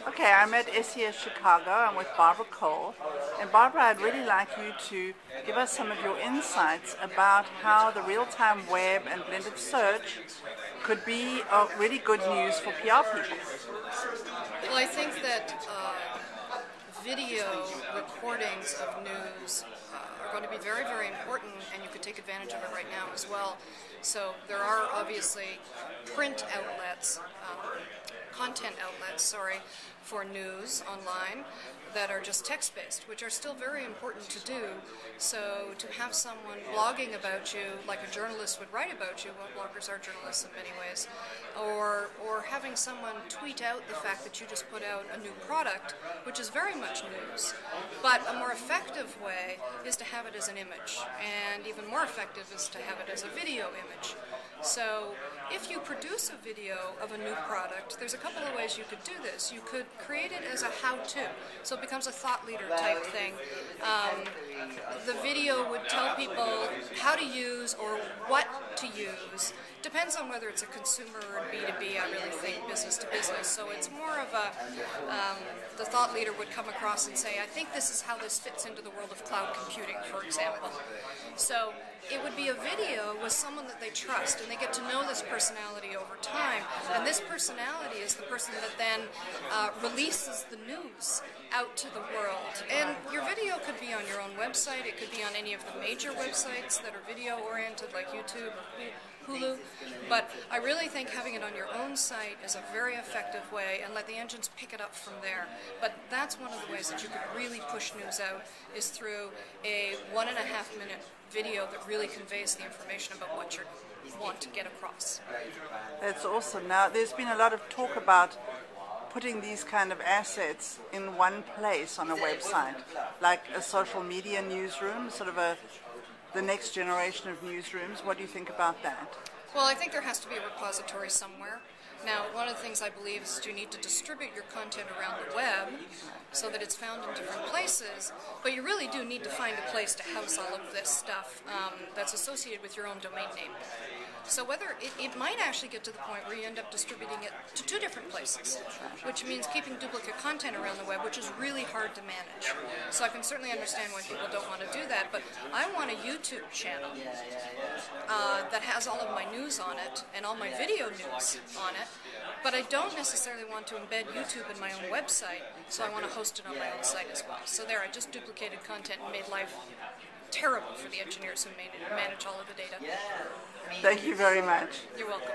Okay, I'm at SES Chicago. I'm with Barbara Coll. And Barbara, I'd really like you to give us some of your insights about how the real-time web and blended search could be really good news for PR people. Well, I think that video recordings of news are going to be very, very important, and you could take advantage of it right now as well. So there are obviously print outlets, content outlets, sorry, for news online that are just text-based, which are still very important to do. So to have someone blogging about you like a journalist would write about you, well, bloggers are journalists in many ways, or having someone tweet out the fact that you just put out a new product, which is very much news. But a more effective way is to have it as an image, and even more effective is to have it as a video image. So if you produce a video of a new product, there's a couple of ways you could do this. You could create it as a how-to, so it becomes a thought leader type thing. The video would tell people how to use or what to use. Depends on whether it's a consumer or a B2B, I really think, business to business. So it's more of a, the thought leader would come across and say, I think this is how this fits into the world of cloud computing, for example. So it would be a video with someone that they trust, and they get to know this personality over time. And this personality is the person that then releases the news out to the world. And your video could be on your own website. It could be on any of the major websites that are video-oriented, like YouTube, Hulu, but I really think having it on your own site is a very effective way, and let the engines pick it up from there. But that's one of the ways that you could really push news out, is through a 1.5-minute video that really conveys the information about what you want to get across. That's awesome. Now, there's been a lot of talk about putting these kind of assets in one place on a website, like a social media newsroom, sort of the next generation of newsrooms. What do you think about that? Well, I think there has to be a repository somewhere. Now, one of the things I believe is you need to distribute your content around the web so that it's found in different places, but you really do need to find a place to house all of this stuff that's associated with your own domain name. So whether it might actually get to the point where you end up distributing it to 2 different places, which means keeping duplicate content around the web, which is really hard to manage. So I can certainly understand why people don't want to do that, but I want a YouTube channel that has all of my news on it and all my video news on it, but I don't necessarily want to embed YouTube in my own website, so I want to host it on my own site as well. So there, I just duplicated content and made life terrible for the engineers who manage all of the data. Thank you very much. You're welcome.